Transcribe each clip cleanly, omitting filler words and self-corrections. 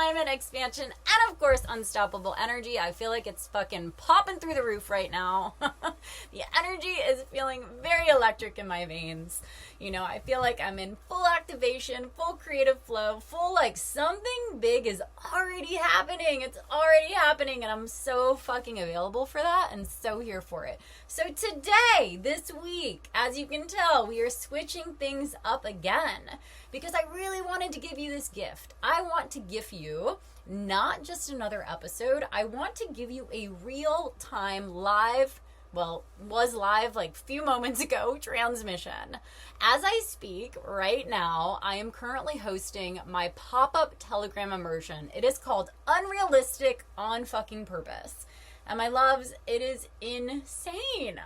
alignment, expansion, and of course, unstoppable energy. I feel like it's fucking popping through the roof right now. The energy is feeling very electric in my veins. You know, I feel like I'm in full activation, full creative flow, full like something big is already happening. It's already happening, and I'm so fucking available for that and so here for it. So today, this week, as you can tell, we are switching things up again because I really wanted to give you this gift. I want to give you not just another episode. I want to give you a real-time live, well, was live like a few moments ago, transmission. As I speak right now, I am currently hosting my pop-up Telegram immersion. It is called Unrealistic on fucking Purpose. And my loves, it is insane.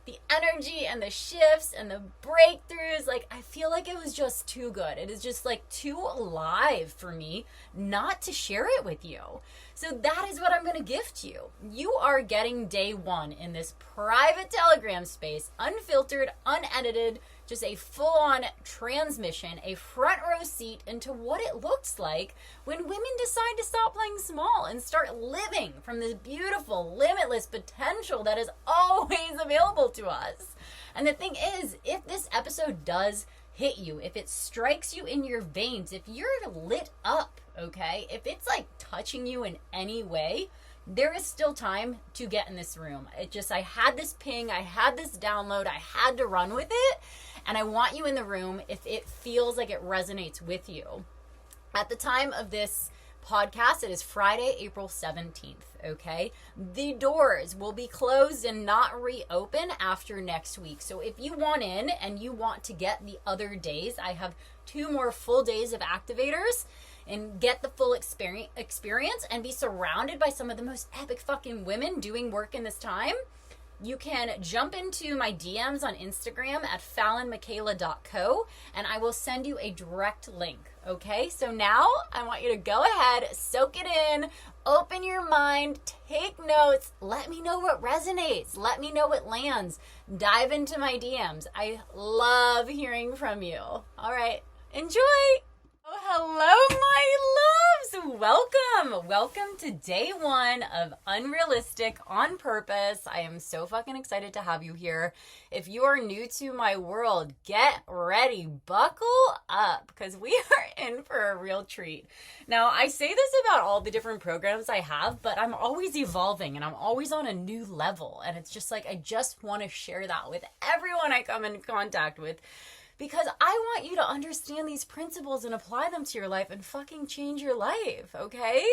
The energy and the shifts and the breakthroughs, like I feel like it was just too good. It is just like too alive for me not to share it with you. So that is what I'm going to gift you. You are getting day one in this private Telegram space, unfiltered, unedited, just a full-on transmission, a front row seat into what it looks like when women decide to stop playing small and start living from this beautiful, limitless potential that is always available to us. And the thing is, if this episode does hit you, if it strikes you in your veins, if you're lit up, okay, if it's like touching you in any way, there is still time to get in this room. I had this ping, I had this download, I had to run with it, and I want you in the room if it feels like it resonates with you. At the time of this podcast, it is Friday, April 17th, okay? The doors will be closed and not reopen after next week. So if you want in and you want to get the other days, I have 2 more full days of activators and get the full experience and be surrounded by some of the most epic fucking women doing work in this time. You can jump into my DMs on Instagram at fallonmichaela.co and I will send you a direct link, okay? So now I want you to go ahead, soak it in, open your mind, take notes, let me know what resonates, let me know what lands, dive into my DMs. I love hearing from you. All right, enjoy! Oh, hello, my loves! Welcome to day one of Unrealistic on Purpose. I am so fucking excited to have you here. If you are new to my world, get ready, buckle up, because we are in for a real treat. Now, I say this about all the different programs I have, but I'm always evolving and I'm always on a new level. And it's just like, I just want to share that with everyone I come in contact with, because I want you to understand these principles and apply them to your life and fucking change your life, okay?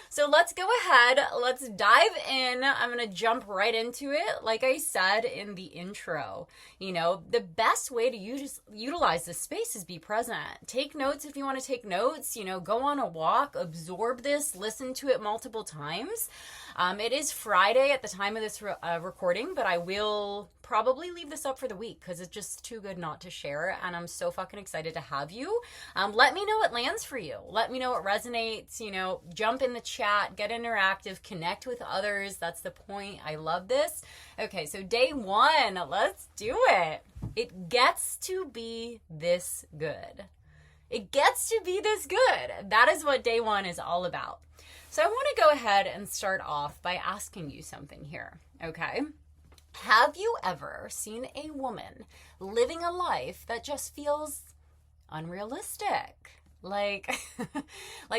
So let's go ahead. Let's dive in. I'm going to jump right into it. Like I said in the intro, you know, the best way to utilize this space is be present. Take notes if you want to take notes, you know, go on a walk, absorb this, listen to it multiple times. It is Friday at the time of this recording, but I will probably leave this up for the week because it's just too good not to share, and I'm so fucking excited to have you. Let me know what lands for you. Let me know what resonates, you know, jump in the chat, get interactive, connect with others. That's the point. I love this. Okay, so day one, let's do it. It gets to be this good. It gets to be this good. That is what day one is all about. So I want to go ahead and start off by asking you something here, okay? Have you ever seen a woman living a life that just feels unrealistic? Like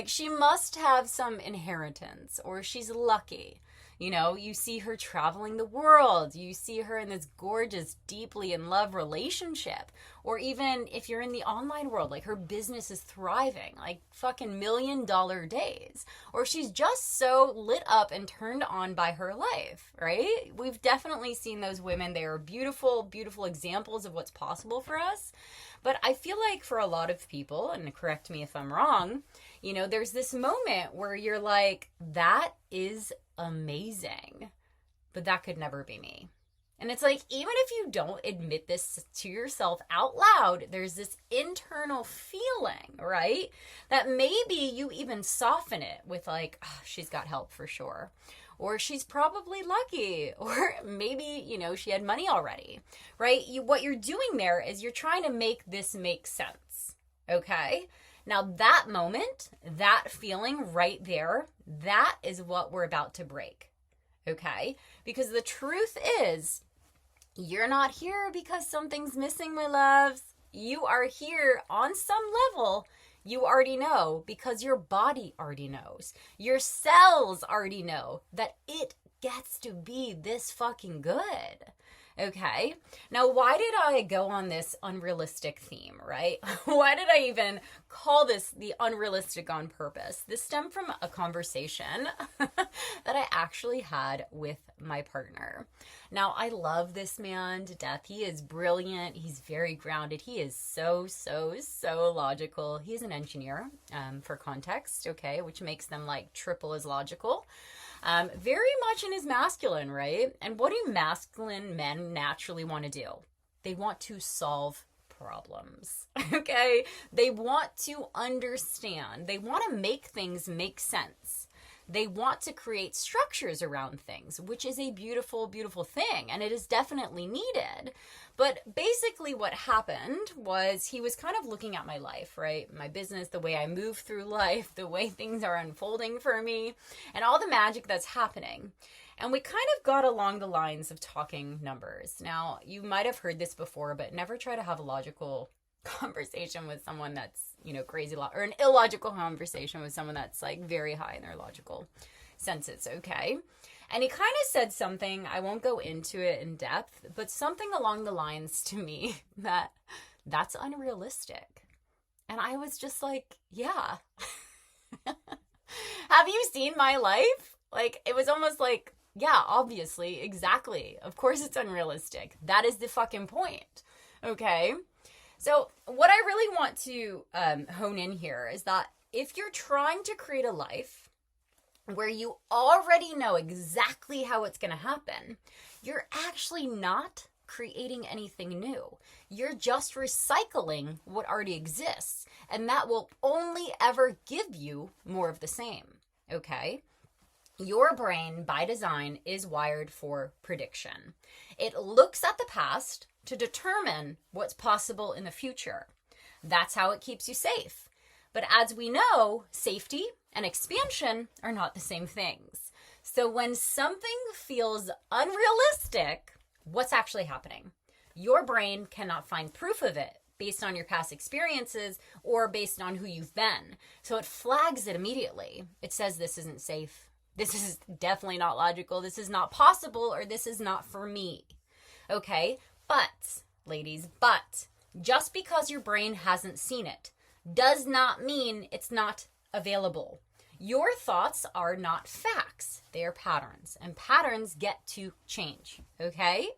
she must have some inheritance, or she's lucky. You know, you see her traveling the world. You see her in this gorgeous, deeply in love relationship. Or even if you're in the online world, like her business is thriving, like fucking $1 million days. Or she's just so lit up and turned on by her life, right? We've definitely seen those women. They are beautiful, beautiful examples of what's possible for us. But I feel like for a lot of people, and correct me if I'm wrong, you know, there's this moment where you're like, that is amazing, but that could never be me. And it's like, even if you don't admit this to yourself out loud, there's this internal feeling, right? That maybe you even soften it with like, oh, she's got help for sure. Or she's probably lucky. Or maybe, you know, she had money already, right? What you're doing there is you're trying to make this make sense, okay? Now that moment, that feeling right there, that is what we're about to break. Okay? Because the truth is, you're not here because something's missing, my loves. You are here on some level. You already know because your body already knows. Your cells already know that it gets to be this fucking good. Okay. Now, why did I go on this unrealistic theme, right? Why did I even call this the unrealistic on purpose? This stemmed from a conversation that I actually had with my partner. Now, I love this man to death. He is brilliant. He's very grounded. He is so logical. He's an engineer, for context, okay, which makes them like triple as logical. Very much in his masculine, right? And what do masculine men naturally want to do? They want to solve problems, okay? They want to understand. They want to make things make sense. They want to create structures around things, which is a beautiful, beautiful thing, and it is definitely needed. But basically what happened was he was kind of looking at my life, right? My business, the way I move through life, the way things are unfolding for me, and all the magic that's happening. And we kind of got along the lines of talking numbers. Now, you might have heard this before, but never try to have a logical conversation with someone that's, crazy, or an illogical conversation with someone that's like very high in their logical senses, okay? And he kind of said something, I won't go into it in depth, but something along the lines to me that's unrealistic. And I was just like, yeah. Have you seen my life? Like, it was almost like, yeah, obviously, exactly. Of course it's unrealistic. That is the fucking point, okay? So what I really want to hone in here is that if you're trying to create a life where you already know exactly how it's going to happen, you're actually not creating anything new. You're just recycling what already exists, and that will only ever give you more of the same, okay? Your brain, by design, is wired for prediction. It looks at the past to determine what's possible in the future. That's how it keeps you safe. But as we know, safety and expansion are not the same things. So when something feels unrealistic, what's actually happening? Your brain cannot find proof of it based on your past experiences or based on who you've been. So it flags it immediately. It says this isn't safe. This is definitely not logical. This is not possible, or this is not for me. Okay? But, ladies, just because your brain hasn't seen it does not mean it's not available. Your thoughts are not facts. They are patterns, and patterns get to change, okay?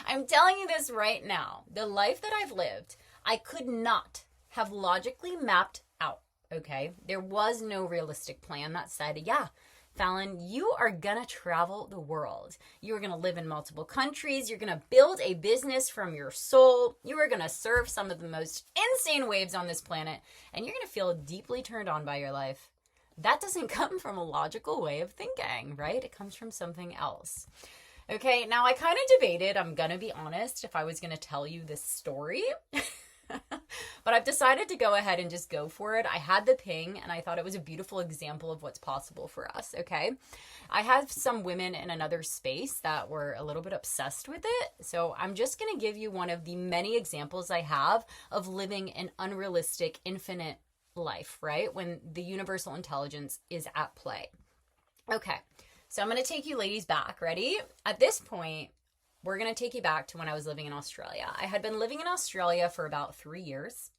I'm telling you this right now. The life that I've lived, I could not have logically mapped out, okay? There was no realistic plan that said, yeah, Fallon, you are gonna travel the world. You are gonna live in multiple countries. You're gonna build a business from your soul. You are gonna serve some of the most insane waves on this planet, and you're gonna feel deeply turned on by your life. That doesn't come from a logical way of thinking, right? It comes from something else. Okay, now I kind of debated, I'm gonna be honest, if I was gonna tell you this story. But I've decided to go ahead and just go for it. I had the ping, and I thought it was a beautiful example of what's possible for us, okay? I have some women in another space that were a little bit obsessed with it, so I'm just going to give you one of the many examples I have of living an unrealistic, infinite life, right? When the universal intelligence is at play. Okay, so I'm going to take you ladies back. Ready? At this point, we're going to take you back to when I was living in Australia. I had been living in Australia for about 3 years.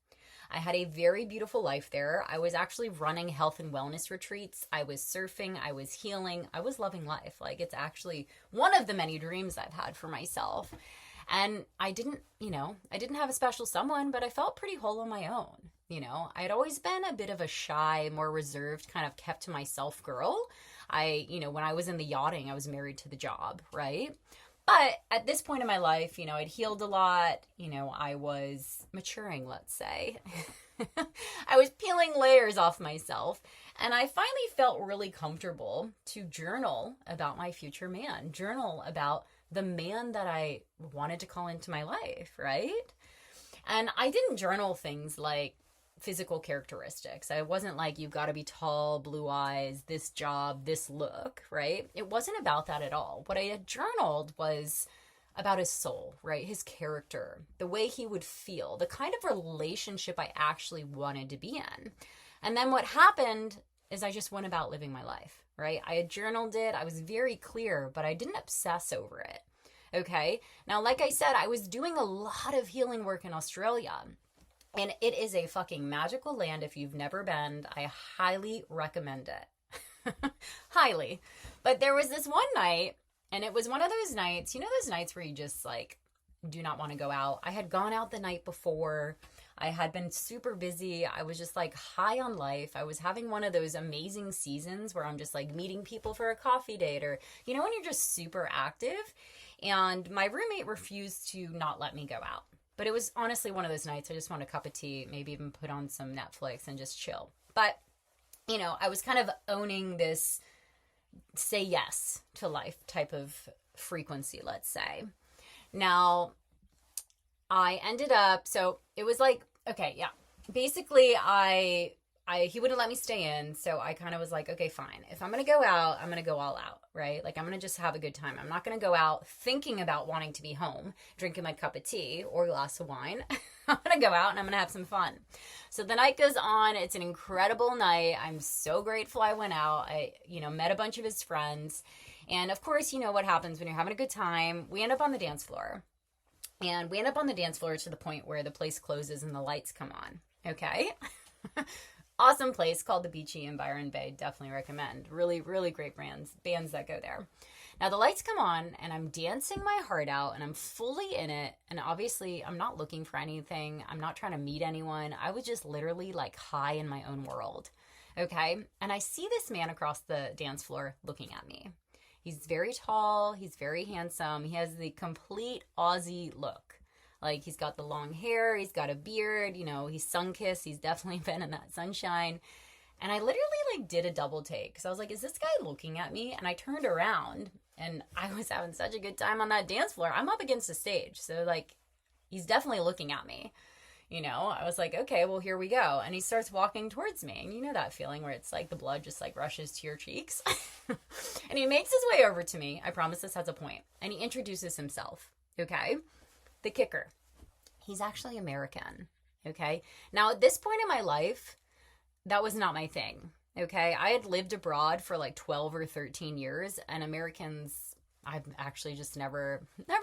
I had a very beautiful life there. I was actually running health and wellness retreats. I was surfing. I was healing. I was loving life. Like, it's actually one of the many dreams I've had for myself. And I didn't have a special someone, but I felt pretty whole on my own. I had always been a bit of a shy, more reserved, kind of kept to myself girl. When I was in the yachting, I was married to the job, right? But at this point in my life, I'd healed a lot. I was maturing, let's say. I was peeling layers off myself. And I finally felt really comfortable to journal about my future man. Journal about the man that I wanted to call into my life, right? And I didn't journal things like, physical characteristics. I wasn't like, you've got to be tall, blue eyes, this job, this look, right? It wasn't about that at all. What I had journaled was about his soul, right? His character, the way he would feel, the kind of relationship I actually wanted to be in. And then what happened is I just went about living my life, right? I had journaled it. I was very clear, but I didn't obsess over it. Okay. Now, like I said, I was doing a lot of healing work in Australia, and it is a fucking magical land. If you've never been, I highly recommend it. Highly. But there was this one night, and it was one of those nights, you know, those nights where you just like do not want to go out. I had gone out the night before. I had been super busy. I was just like high on life. I was having one of those amazing seasons where I'm just like meeting people for a coffee date, or, you know, when you're just super active. And my roommate refused to not let me go out. But it was honestly one of those nights I just want a cup of tea, maybe even put on some Netflix and just chill. But, you know, I was kind of owning this say yes to life type of frequency, let's say. Now, I ended up, so it was like, okay, yeah. Basically, he wouldn't let me stay in, so I kind of was like, okay, fine. If I'm going to go out, I'm going to go all out, right? Like, I'm going to just have a good time. I'm not going to go out thinking about wanting to be home, drinking my cup of tea or glass of wine. I'm going to go out and I'm going to have some fun. So the night goes on. It's an incredible night. I'm so grateful I went out. I, met a bunch of his friends. And of course, you know what happens when you're having a good time. We end up on the dance floor. And we end up on the dance floor to the point where the place closes and the lights come on. Okay? Awesome place called the Beachy in Byron Bay. Definitely recommend. Really, really great bands that go there. Now the lights come on and I'm dancing my heart out and I'm fully in it. And obviously I'm not looking for anything. I'm not trying to meet anyone. I was just literally like high in my own world. Okay? And I see this man across the dance floor looking at me. He's very tall. He's very handsome. He has the complete Aussie look. Like, he's got the long hair. He's got a beard. He's sun-kissed. He's definitely been in that sunshine. And I literally, did a double take. Because I was like, is this guy looking at me? And I turned around, and I was having such a good time on that dance floor. I'm up against the stage. So, he's definitely looking at me. I was like, okay, well, here we go. And he starts walking towards me. And you know that feeling where it's like the blood just rushes to your cheeks. And he makes his way over to me. I promise this has a point. And he introduces himself. Okay? The kicker. He's actually American. Okay? Now, at this point in my life, that was not my thing. Okay? I had lived abroad for 12 or 13 years. And Americans, I've actually just never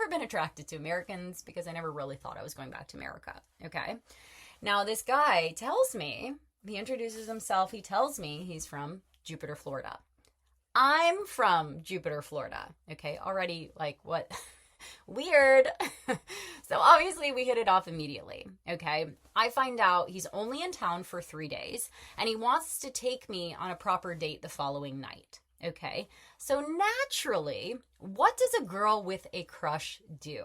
been attracted to Americans because I never really thought I was going back to America. Okay? Now, this guy tells me, he introduces himself, he tells me he's from Jupiter, Florida. I'm from Jupiter, Florida. Okay? Already, what? Weird. So obviously we hit it off immediately. Okay? I find out he's only in town for 3 days and he wants to take me on a proper date the following night. Okay, so naturally, what does a girl with a crush do?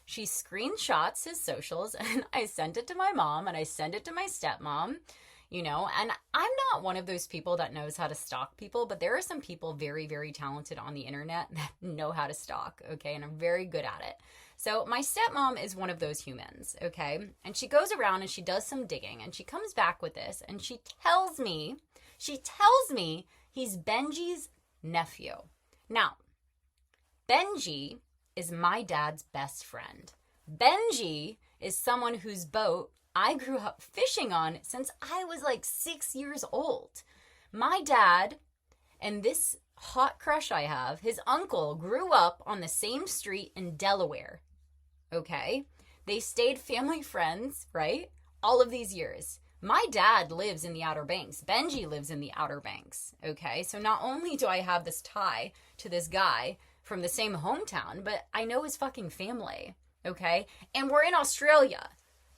She screenshots his socials, and I sent it to my mom, and I send it to my stepmom, and I'm not one of those people that knows how to stalk people, but there are some people very, very talented on the internet that know how to stalk, okay, and I'm very good at it. So my stepmom is one of those humans, okay, and she goes around and she does some digging, and she comes back with this, and she tells me he's Benji's nephew. Now, Benji is my dad's best friend. Benji is someone whose boat I grew up fishing on since I was 6 years old. My dad and this hot crush I have, his uncle, grew up on the same street in Delaware. Okay? They stayed family friends, right? All of these years. My dad lives in the Outer Banks. Benji lives in the Outer Banks, okay? So not only do I have this tie to this guy from the same hometown, but I know his fucking family, okay? And we're in Australia.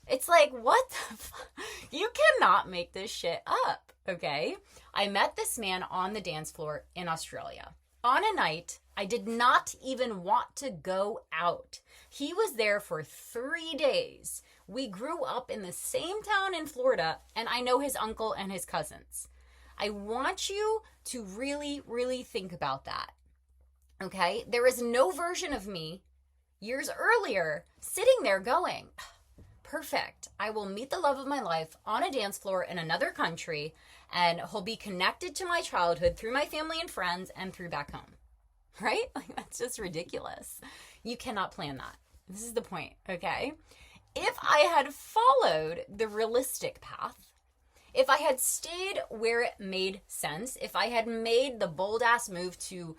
It's what the fuck? You cannot make this shit up, okay? I met this man on the dance floor in Australia. On a night, I did not even want to go out. He was there for 3 days. We grew up in the same town in Florida, and I know his uncle and his cousins. I want you to really, really think about that. Okay? There is no version of me years earlier sitting there going, perfect. I will meet the love of my life on a dance floor in another country, and he'll be connected to my childhood through my family and friends and through back home. Right? Like, that's just ridiculous. You cannot plan that. This is the point, okay? If I had followed the realistic path, if I had stayed where it made sense, if I had made the bold ass move to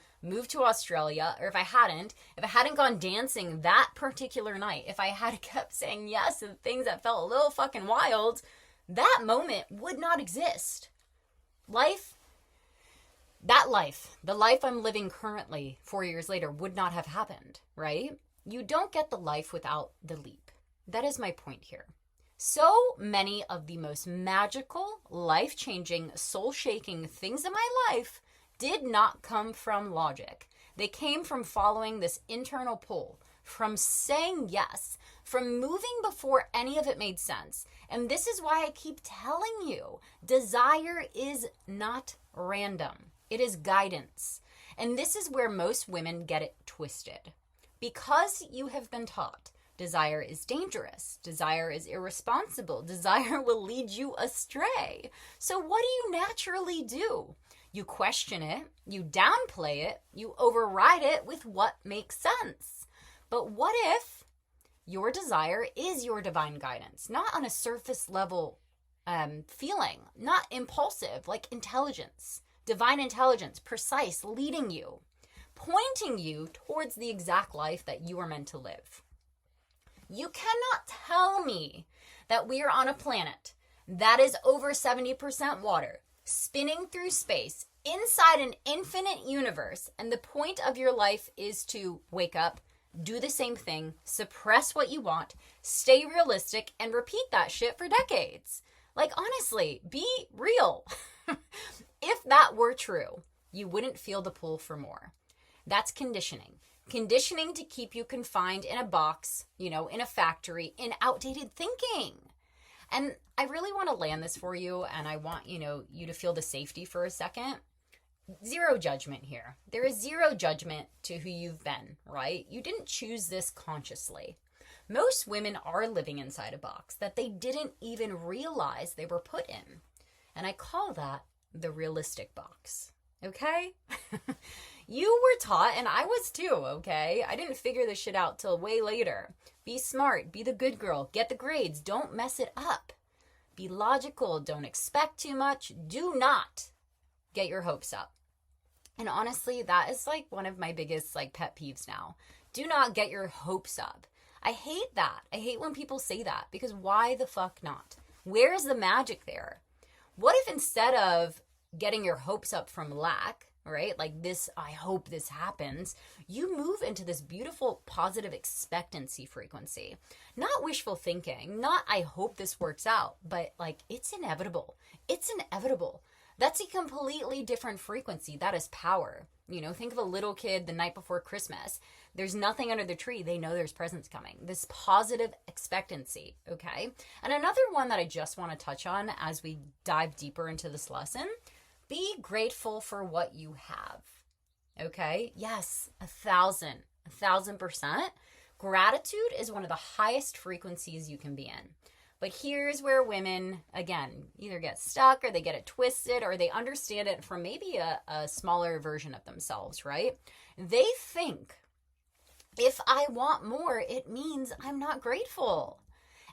Australia, or if I hadn't gone dancing that particular night, if I had kept saying yes to things that felt a little fucking wild, that moment would not exist. The life I'm living currently 4 years later would not have happened, right? You don't get the life without the leap. That is my point here. So many of the most magical, life-changing, soul-shaking things in my life did not come from logic. They came from following this internal pull, from saying yes, from moving before any of it made sense. And this is why I keep telling you, desire is not random. It is guidance. And this is where most women get it twisted. Because you have been taught desire is dangerous, desire is irresponsible, desire will lead you astray. So what do you naturally do? You question it, you downplay it, you override it with what makes sense. But what if your desire is your divine guidance, not on a surface level feeling, not impulsive, like intelligence, divine intelligence, precise, leading you, pointing you towards the exact life that you are meant to live. You cannot tell me that we are on a planet that is over 70% water, spinning through space, inside an infinite universe, and the point of your life is to wake up, do the same thing, suppress what you want, stay realistic, and repeat that shit for decades. Like, honestly, be real. If that were true, you wouldn't feel the pull for more. That's conditioning. Conditioning to keep you confined in a box, in a factory, in outdated thinking. And I really want to land this for you, and I want, you to feel the safety for a second. Zero judgment here. There is zero judgment to who you've been, right? You didn't choose this consciously. Most women are living inside a box that they didn't even realize they were put in. And I call that the realistic box. Okay? You were taught, and I was too, okay? I didn't figure this shit out till way later. Be smart, be the good girl, get the grades, don't mess it up. Be logical, don't expect too much, do not get your hopes up. And honestly, that is like one of my biggest pet peeves now. Do not get your hopes up. I hate that. I hate when people say that, because why the fuck not? Where is the magic there? What if instead of getting your hopes up from lack, right? Like this, I hope this happens. You move into this beautiful positive expectancy frequency. Not wishful thinking, not I hope this works out, but it's inevitable. It's inevitable. That's a completely different frequency. That is power. Think of a little kid the night before Christmas. There's nothing under the tree. They know there's presents coming. This positive expectancy, okay? And another one that I just want to touch on as we dive deeper into this lesson, be grateful for what you have, okay? Yes, 1,000%. Gratitude is one of the highest frequencies you can be in. But here's where women, again, either get stuck or they get it twisted or they understand it from maybe a smaller version of themselves, right? They think, if I want more, it means I'm not grateful.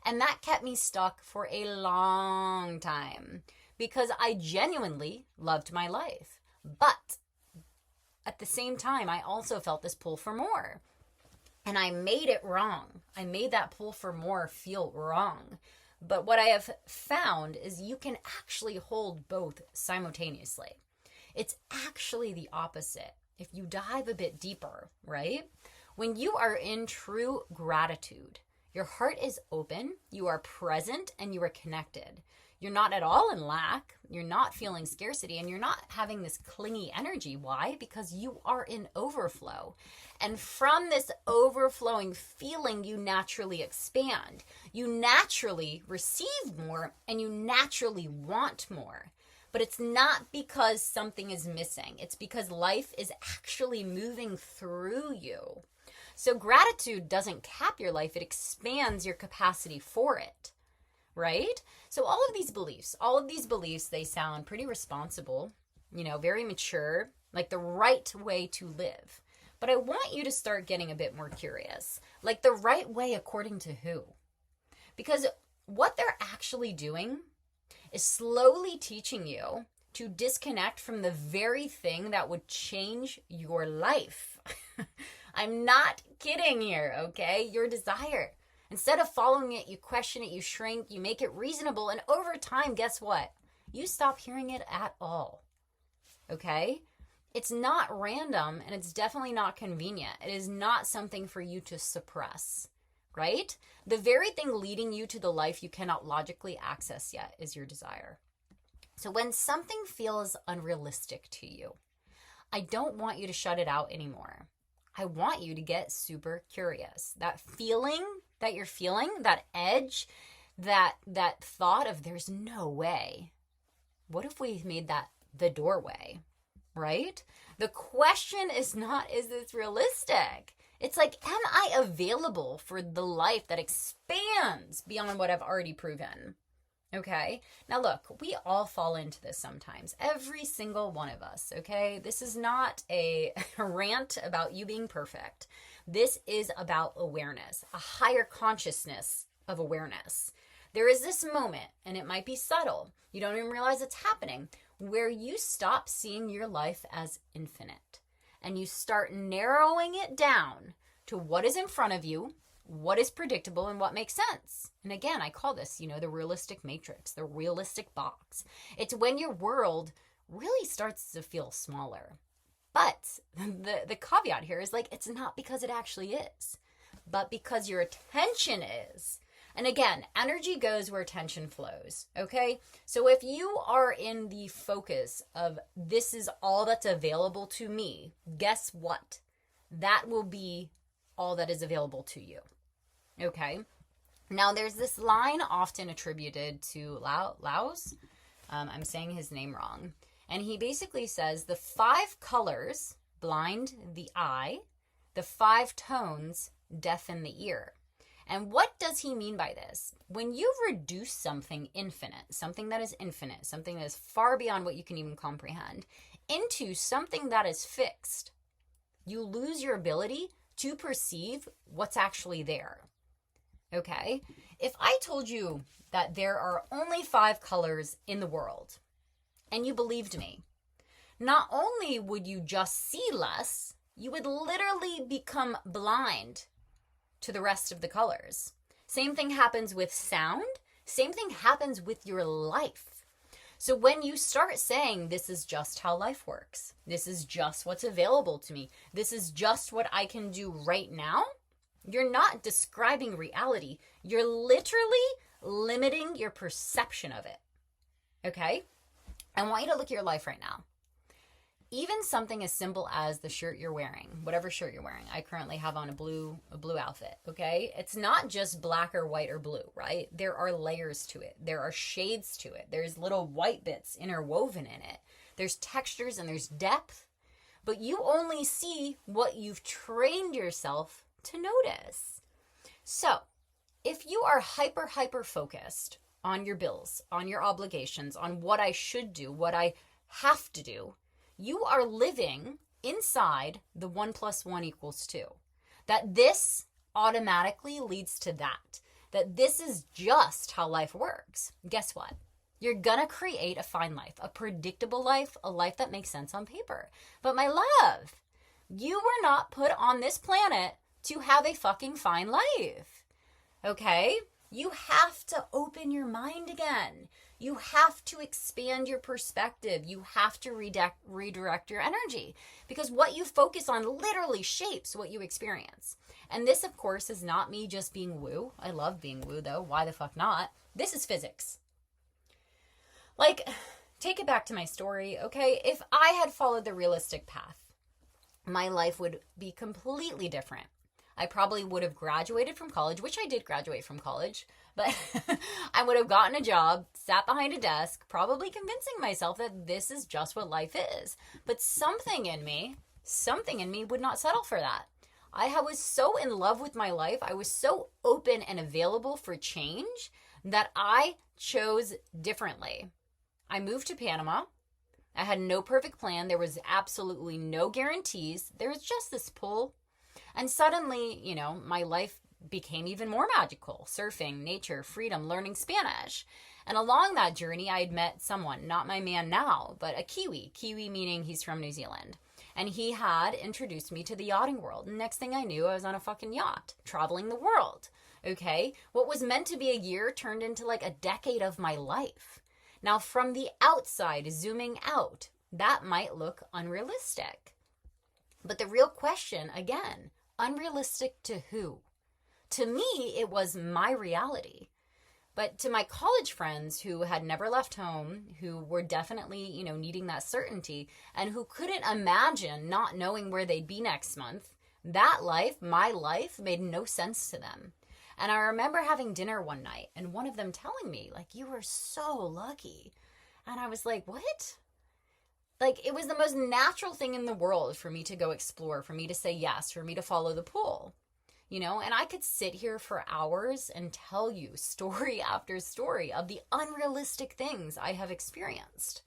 And that kept me stuck for a long time because I genuinely loved my life. But at the same time, I also felt this pull for more. And I made it wrong. I made that pull for more feel wrong. But what I have found is you can actually hold both simultaneously. It's actually the opposite. If you dive a bit deeper, right? When you are in true gratitude, your heart is open, you are present, and you are connected. You're not at all in lack. You're not feeling scarcity, and you're not having this clingy energy. Why? Because you are in overflow. And from this overflowing feeling, you naturally expand. You naturally receive more, and you naturally want more. But it's not because something is missing. It's because life is actually moving through you. So gratitude doesn't cap your life, it expands your capacity for it, right? So all of these beliefs, they sound pretty responsible, very mature, like the right way to live. But I want you to start getting a bit more curious. Like the right way according to who? Because what they're actually doing is slowly teaching you to disconnect from the very thing that would change your life. I'm not kidding here, okay? Your desire. Instead of following it, you question it, you shrink, you make it reasonable, and over time, guess what? You stop hearing it at all, okay? It's not random, and it's definitely not convenient. It is not something for you to suppress, right? The very thing leading you to the life you cannot logically access yet is your desire. So when something feels unrealistic to you, I don't want you to shut it out anymore. I want you to get super curious. That feeling that you're feeling, that edge, that thought of there's no way. What if we made that the doorway, right? The question is not, is this realistic? It's like, am I available for the life that expands beyond what I've already proven? Okay. Now look, we all fall into this sometimes. Every single one of us. Okay. This is not a rant about you being perfect. This is about awareness, a higher consciousness of awareness. There is this moment, and it might be subtle. You don't even realize it's happening, where you stop seeing your life as infinite and you start narrowing it down to what is in front of you, what is predictable, and what makes sense. And again, I call this, the realistic matrix, the realistic box. It's when your world really starts to feel smaller. But the caveat here is like, it's not because it actually is, but because your attention is. And again, energy goes where attention flows, okay? So if you are in the focus of this is all that's available to me, guess what? That will be all that is available to you. Okay. Now there's this line often attributed to Laos. I'm saying his name wrong. And he basically says the 5 colors blind the eye, the 5 tones deafen the ear. And what does he mean by this? When you reduce something infinite, something that is infinite, something that is far beyond what you can even comprehend, into something that is fixed, you lose your ability to perceive what's actually there. Okay? If I told you that there are only 5 colors in the world, and you believed me, not only would you just see less, you would literally become blind to the rest of the colors. Same thing happens with sound. Same thing happens with your life. So when you start saying, this is just how life works, this is just what's available to me, this is just what I can do right now, you're not describing reality. You're literally limiting your perception of it. Okay? I want you to look at your life right now. Even something as simple as the shirt you're wearing, whatever shirt you're wearing. I currently have on a blue outfit, okay? It's not just black or white or blue, right? There are layers to it. There are shades to it. There's little white bits interwoven in it. There's textures and there's depth. But you only see what you've trained yourself to notice. So, if you are hyper focused on your bills, on your obligations, on what I should do, what I have to do, you are living inside the 1 + 1 = 2. That this automatically leads to that. That this is just how life works. Guess what? You're gonna create a fine life, a predictable life, a life that makes sense on paper. But my love, you were not put on this planet to have a fucking fine life. Okay? You have to open your mind again. You have to expand your perspective. You have to redirect your energy, because what you focus on literally shapes what you experience. And this, of course, is not me just being woo. I love being woo, though. Why the fuck not? This is physics. Like, take it back to my story, okay? If I had followed the realistic path, my life would be completely different. I probably would have graduated from college, which I did graduate from college, but I would have gotten a job, sat behind a desk, probably convincing myself that this is just what life is. But something in me would not settle for that. I was so in love with my life. I was so open and available for change that I chose differently. I moved to Panama. I had no perfect plan. There was absolutely no guarantees. There was just this pull. And suddenly, my life became even more magical. Surfing, nature, freedom, learning Spanish. And along that journey, I had met someone, not my man now, but a Kiwi. Kiwi meaning he's from New Zealand. And he had introduced me to the yachting world. And next thing I knew, I was on a fucking yacht, traveling the world. Okay? What was meant to be a year turned into like a decade of my life. Now, from the outside, zooming out, that might look unrealistic. But the real question, again, unrealistic to who? To me, it was my reality. But to my college friends who had never left home, who were definitely, needing that certainty, and who couldn't imagine not knowing where they'd be next month, that life, my life, made no sense to them. And I remember having dinner one night and one of them telling me, like, you were so lucky. And I was like, what? Like, it was the most natural thing in the world for me to go explore, for me to say yes, for me to follow the pull. And I could sit here for hours and tell you story after story of the unrealistic things I have experienced.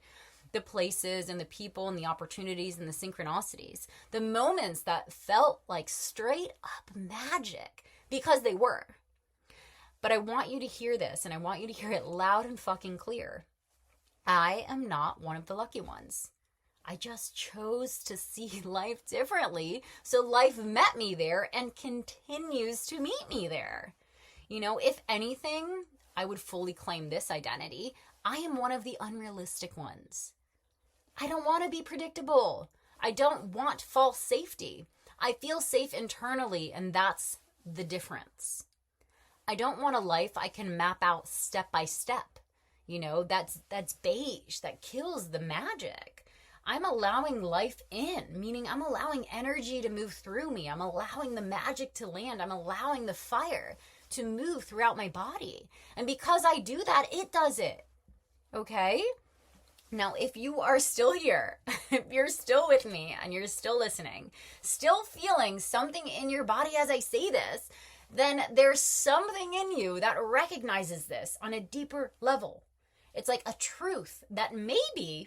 The places and the people and the opportunities and the synchronicities. The moments that felt like straight up magic, because they were. But I want you to hear this, and I want you to hear it loud and fucking clear. I am not one of the lucky ones. I just chose to see life differently, so life met me there and continues to meet me there. If anything, I would fully claim this identity. I am one of the unrealistic ones. I don't want to be predictable. I don't want false safety. I feel safe internally, and that's the difference. I don't want a life I can map out step by step. That's beige. That kills the magic. I'm allowing life in, meaning I'm allowing energy to move through me. I'm allowing the magic to land. I'm allowing the fire to move throughout my body. And because I do that, it does it. Okay? Now, if you are still here, if you're still with me and you're still listening, still feeling something in your body as I say this, then there's something in you that recognizes this on a deeper level. It's like a truth that maybe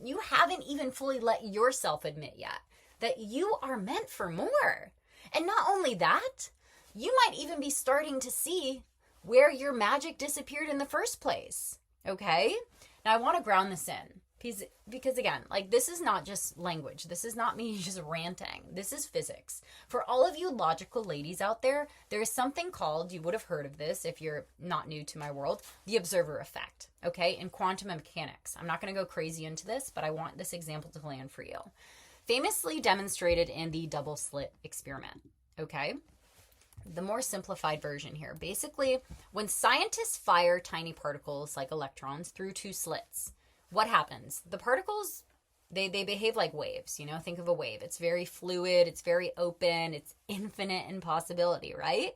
you haven't even fully let yourself admit yet, that you are meant for more. And not only that, you might even be starting to see where your magic disappeared in the first place. Okay? Now I want to ground this in. Because again, this is not just language. This is not me just ranting. This is physics. For all of you logical ladies out there, there is something called, you would have heard of this if you're not new to my world, the observer effect, okay, in quantum mechanics. I'm not going to go crazy into this, but I want this example to land for you. Famously demonstrated in the double slit experiment, okay? The more simplified version here. Basically, when scientists fire tiny particles like electrons through two slits, what happens? The particles, they behave like waves, think of a wave. It's very fluid, it's very open, it's infinite in possibility, right?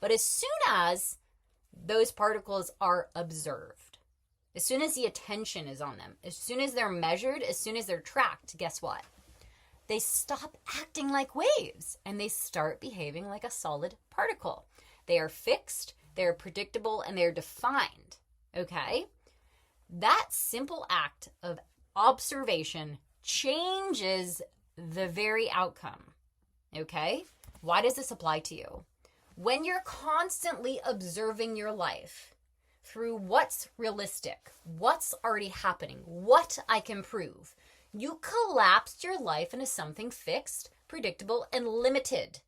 But as soon as those particles are observed, as soon as the attention is on them, as soon as they're measured, as soon as they're tracked, guess what? They stop acting like waves and they start behaving like a solid particle. They are fixed, they're predictable, and they're defined, okay? That simple act of observation changes the very outcome, okay? Why does this apply to you? When you're constantly observing your life through what's realistic, what's already happening, what I can prove, you collapsed your life into something fixed, predictable, and limited.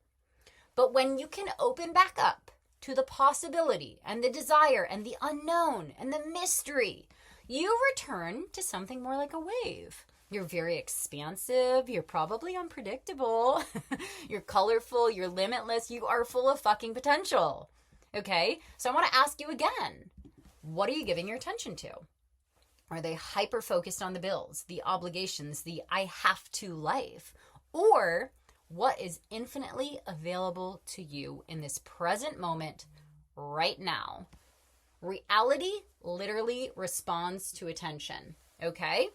But when you can open back up to the possibility and the desire and the unknown and the mystery, you return to something more like a wave. You're very expansive. You're probably unpredictable. You're colorful. You're limitless. You are full of fucking potential. Okay? So I want to ask you again, what are you giving your attention to? Are they hyper-focused on the bills, the obligations, the I have to life? Or what is infinitely available to you in this present moment right now? Reality literally responds to attention, okay?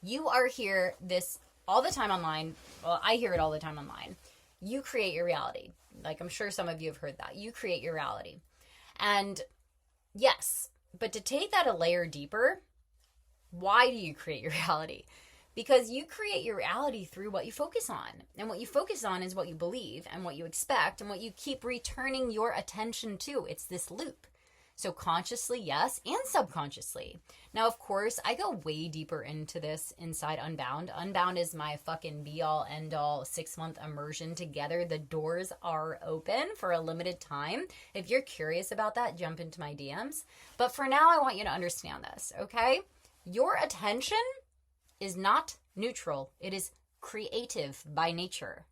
You are here this all the time online. Well, I hear it all the time online. you create your reality. Like, I'm sure some of you have heard that. You create your reality. And yes, but to take that a layer deeper, why do you create your reality? Because you create your reality through what you focus on. And what you focus on is what you believe and what you expect and what you keep returning your attention to. It's this loop. So consciously, yes, and subconsciously. Now, of course, I go way deeper into this inside Unbound. Unbound is my fucking be-all, end-all 6-month immersion together. The doors are open for a limited time. If you're curious about that, jump into my DMs. But for now, I want you to understand this, okay? Your attention is not neutral. It is creative by nature.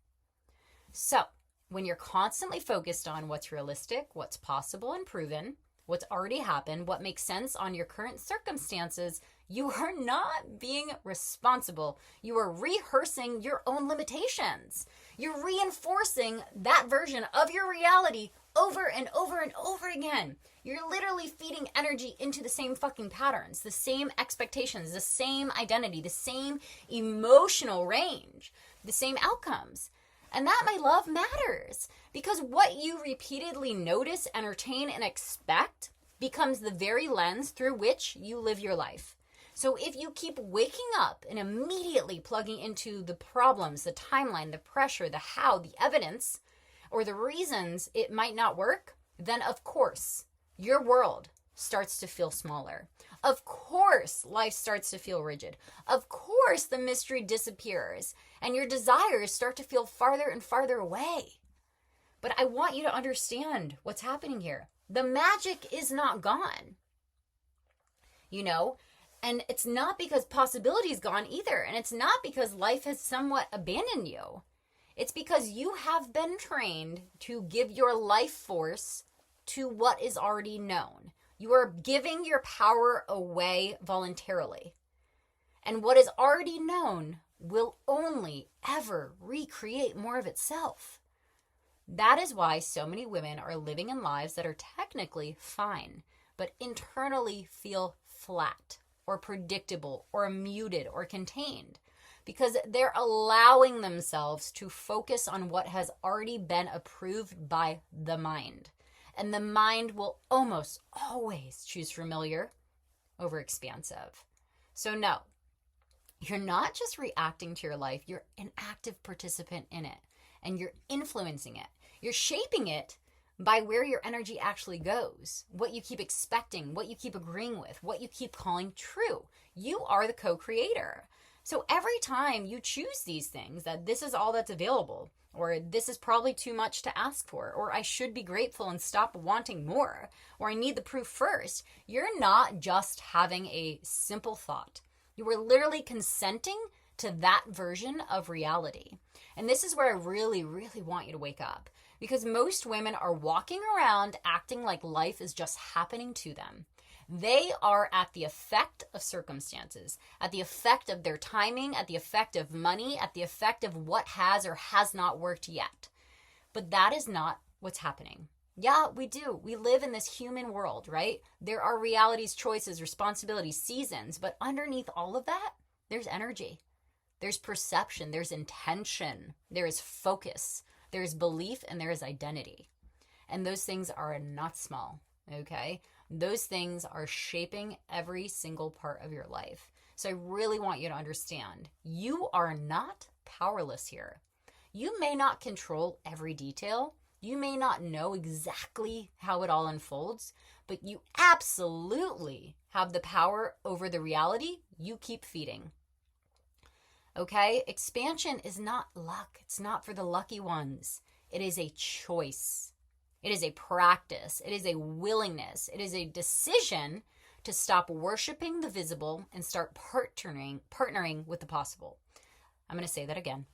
So when you're constantly focused on what's realistic, what's possible and proven, what's already happened, what makes sense on your current circumstances, you are not being responsible. You are rehearsing your own limitations. You're reinforcing that version of your reality over and over and over again. You're literally feeding energy into the same fucking patterns, the same expectations, the same identity, the same emotional range, the same outcomes. And that, my love, matters, because what you repeatedly notice, entertain, and expect becomes the very lens through which you live your life. So if you keep waking up and immediately plugging into the problems, the timeline, the pressure, the how, the evidence, or the reasons it might not work, then of course your world starts to feel smaller. Of course, life starts to feel rigid. Of course, the mystery disappears and your desires start to feel farther and farther away. But I want you to understand what's happening here. The magic is not gone, you know, and it's not because possibility is gone either. And it's not because life has somewhat abandoned you. It's because you have been trained to give your life force to what is already known. You are giving your power away voluntarily. And what is already known will only ever recreate more of itself. That is why so many women are living in lives that are technically fine, but internally feel flat or predictable or muted or contained, because they're allowing themselves to focus on what has already been approved by the mind. And the mind will almost always choose familiar over expansive. So no, you're not just reacting to your life, you're an active participant in it. And you're influencing it. You're shaping it by where your energy actually goes, what you keep expecting, what you keep agreeing with, what you keep calling true. You are the co-creator. So every time you choose these things, that this is all that's available, or this is probably too much to ask for, or I should be grateful and stop wanting more, or I need the proof first, you're not just having a simple thought. You are literally consenting to that version of reality. And this is where I really, really want you to wake up, because most women are walking around acting like life is just happening to them. They are at the effect of circumstances, at the effect of their timing, at the effect of money, at the effect of what has or has not worked yet. But that is not what's happening. Yeah, we do. We live in this human world, right? There are realities, choices, responsibilities, seasons, but underneath all of that, there's energy. There's perception, there's intention, there is focus, there is belief, and there is identity. And those things are not small, okay? Those things are shaping every single part of your life. So I really want you to understand, you are not powerless here. You may not control every detail. You may not know exactly how it all unfolds, but you absolutely have the power over the reality you keep feeding. Okay? Expansion is not luck. It's not for the lucky ones. It is a choice. It is a practice. It is a willingness. It is a decision to stop worshiping the visible and start partnering with the possible. I'm going to say that again.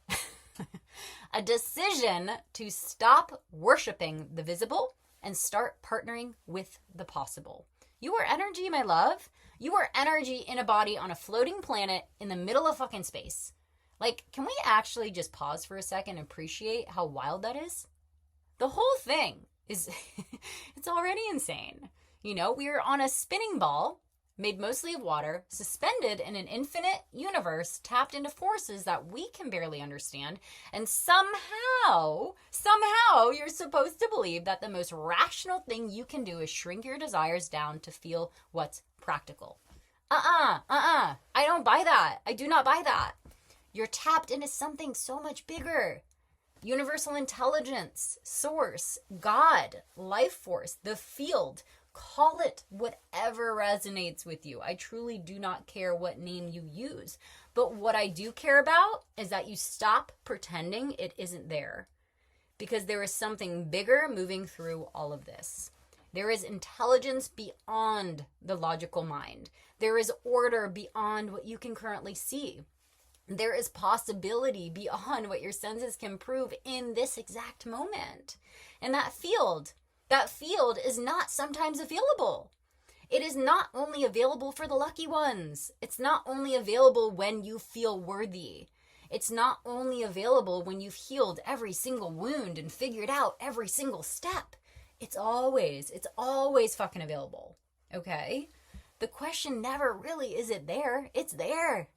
A decision to stop worshiping the visible and start partnering with the possible. You are energy, my love. You are energy in a body on a floating planet in the middle of fucking space. Like, can we actually just pause for a second and appreciate how wild that is? The whole thing is, it's already insane. You know, we are on a spinning ball made mostly of water, suspended in an infinite universe, tapped into forces that we can barely understand, and somehow you're supposed to believe that the most rational thing you can do is shrink your desires down to feel what's practical. I don't buy that. I do not buy that. You're tapped into something so much bigger. Universal intelligence, source, God, life force, the field. Call it whatever resonates with you. I truly do not care what name you use. But what I do care about is that you stop pretending it isn't there. Because there is something bigger moving through all of this. There is intelligence beyond the logical mind. There is order beyond what you can currently see. There is possibility beyond what your senses can prove in this exact moment. And that field is not sometimes available. It is not only available for the lucky ones. It's not only available when you feel worthy. It's not only available when you've healed every single wound and figured out every single step. It's always fucking available. Okay? The question never really is it there. It's there.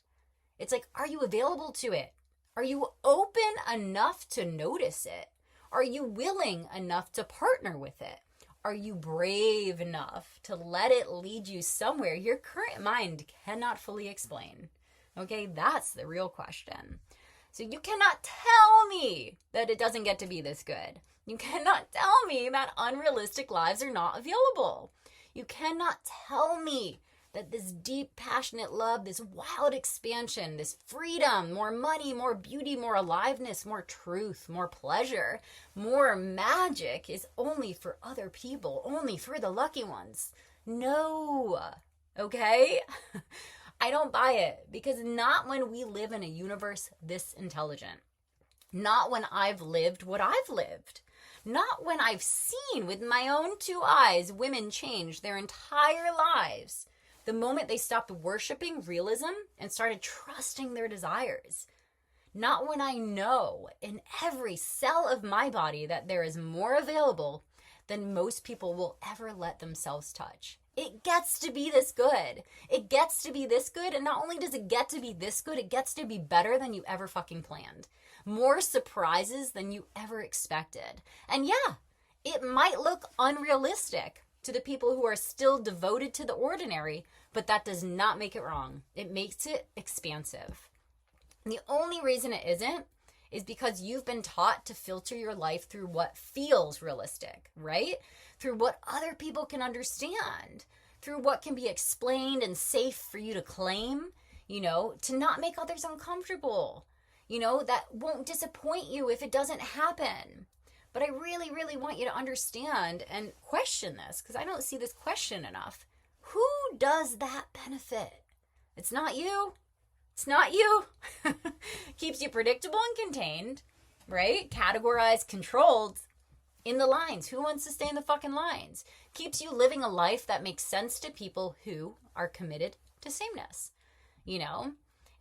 It's like, are you available to it? Are you open enough to notice it? Are you willing enough to partner with it? Are you brave enough to let it lead you somewhere your current mind cannot fully explain? Okay, that's the real question. So you cannot tell me that it doesn't get to be this good. You cannot tell me that unrealistic lives are not available. You cannot tell me that this deep, passionate love, this wild expansion, this freedom, more money, more beauty, more aliveness, more truth, more pleasure, more magic is only for other people, only for the lucky ones. No, okay? I don't buy it, because not when we live in a universe this intelligent. Not when I've lived what I've lived. Not when I've seen with my own two eyes women change their entire lives the moment they stopped worshiping realism and started trusting their desires. Not when I know in every cell of my body that there is more available than most people will ever let themselves touch. It gets to be this good. It gets to be this good, and not only does it get to be this good, it gets to be better than you ever fucking planned. More surprises than you ever expected. And yeah, it might look unrealistic to the people who are still devoted to the ordinary, but that does not make it wrong. It makes it expansive. And the only reason it isn't is because you've been taught to filter your life through what feels realistic, right? Through what other people can understand, through what can be explained and safe for you to claim, to not make others uncomfortable, that won't disappoint you if it doesn't happen. But I really, really want you to understand and question this, because I don't see this question enough. Who does that benefit? It's not you. It's not you. Keeps you predictable and contained, right? Categorized, controlled in the lines. Who wants to stay in the fucking lines? Keeps you living a life that makes sense to people who are committed to sameness.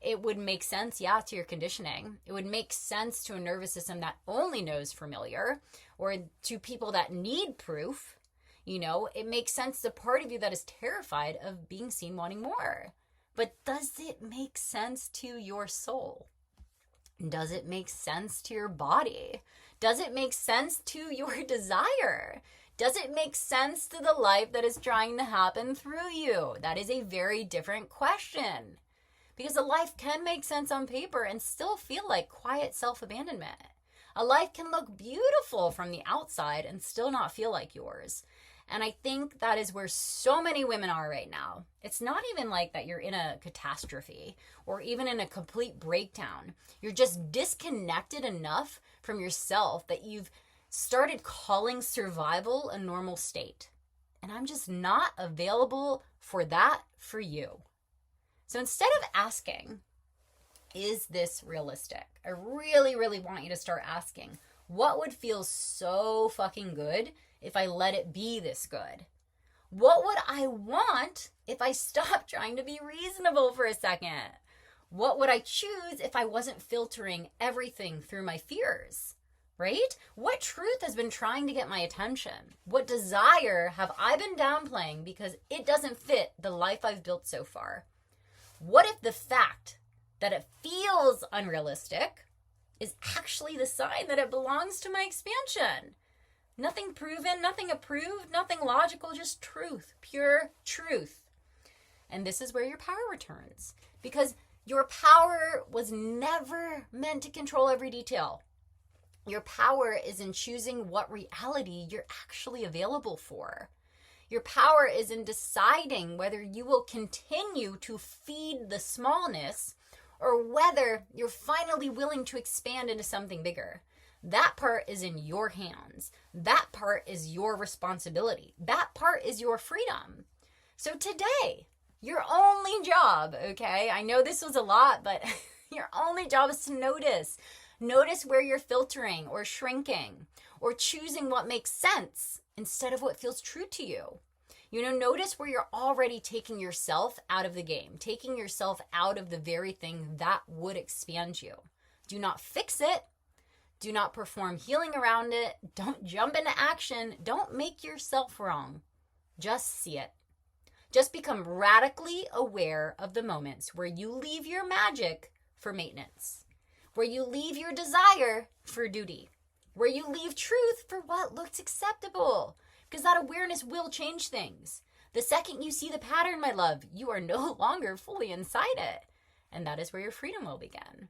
It would make sense, to your conditioning. It would make sense to a nervous system that only knows familiar, or to people that need proof. It makes sense to part of you that is terrified of being seen wanting more. But does it make sense to your soul? Does it make sense to your body? Does it make sense to your desire? Does it make sense to the life that is trying to happen through you? That is a very different question. Because a life can make sense on paper and still feel like quiet self-abandonment. A life can look beautiful from the outside and still not feel like yours. And I think that is where so many women are right now. It's not even like that you're in a catastrophe or even in a complete breakdown. You're just disconnected enough from yourself that you've started calling survival a normal state. And I'm just not available for that for you. So instead of asking, is this realistic? I really, really want you to start asking, what would feel so fucking good if I let it be this good? What would I want if I stopped trying to be reasonable for a second? What would I choose if I wasn't filtering everything through my fears? right? What truth has been trying to get my attention? What desire have I been downplaying because it doesn't fit the life I've built so far? What if the fact that it feels unrealistic is actually the sign that it belongs to my expansion? Nothing proven, nothing approved, nothing logical, just truth, pure truth. And this is where your power returns, because your power was never meant to control every detail. Your power is in choosing what reality you're actually available for. Your power is in deciding whether you will continue to feed the smallness or whether you're finally willing to expand into something bigger. That part is in your hands. That part is your responsibility. That part is your freedom. So today, your only job, okay? I know this was a lot, but your only job is to notice. Notice where you're filtering or shrinking or choosing what makes sense instead of what feels true to you. Notice where you're already taking yourself out of the game, taking yourself out of the very thing that would expand you. Do not fix it. Do not perform healing around it. Don't jump into action. Don't make yourself wrong. Just see it. Just become radically aware of the moments where you leave your magic for maintenance, where you leave your desire for duty, where you leave truth for what looks acceptable, because that awareness will change things. The second you see the pattern, my love, you are no longer fully inside it. And that is where your freedom will begin.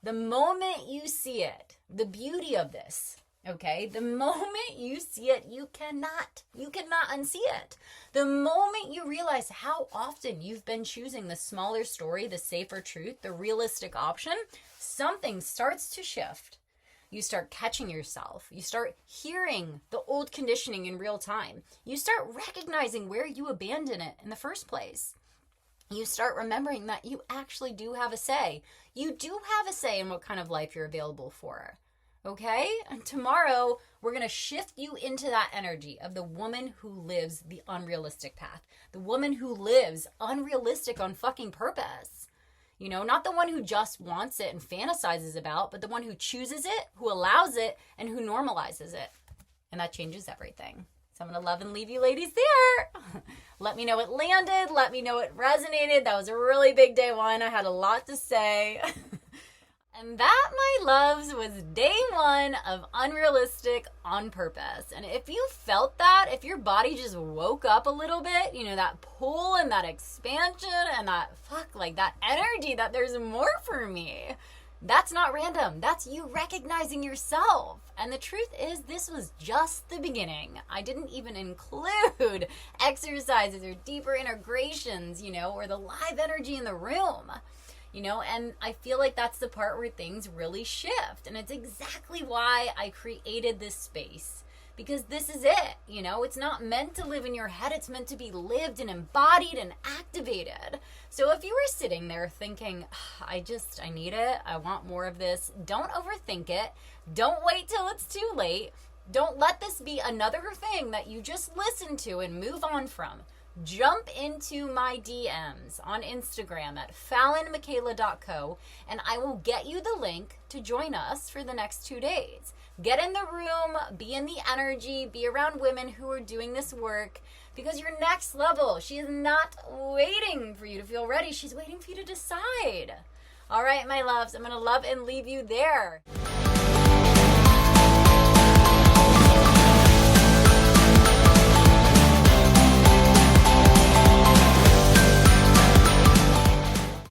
The moment you see it, the beauty of this, okay? The moment you see it, you cannot unsee it. The moment you realize how often you've been choosing the smaller story, the safer truth, the realistic option, something starts to shift. You start catching yourself. You start hearing the old conditioning in real time. You start recognizing where you abandoned it in the first place. You start remembering that you actually do have a say. You do have a say in what kind of life you're available for. Okay? And tomorrow, we're going to shift you into that energy of the woman who lives the unrealistic path. The woman who lives unrealistic on fucking purpose. Not the one who just wants it and fantasizes about, but the one who chooses it, who allows it, and who normalizes it. And that changes everything. So I'm going to love and leave you ladies there. Let me know it landed. Let me know it resonated. That was a really big day one. I had a lot to say. And that, my loves, was day one of Unrealistic on Purpose. And if you felt that, if your body just woke up a little bit, that pull and that expansion and that that energy that there's more for me, that's not random. That's you recognizing yourself. And the truth is, this was just the beginning. I didn't even include exercises or deeper integrations, or the live energy in the room. And I feel like that's the part where things really shift. And it's exactly why I created this space. Because this is it, it's not meant to live in your head. It's meant to be lived and embodied and activated. So if you were sitting there thinking, I need it, I want more of this, don't overthink it. Don't wait till it's too late. Don't let this be another thing that you just listen to and move on from. Jump into my DMs on Instagram at fallonmichaela.co and I will get you the link to join us for the next 2 days. Get in the room, be in the energy, be around women who are doing this work, because your next level, she is not waiting for you to feel ready. She's waiting for you to decide. All right, my loves, I'm going to love and leave you there.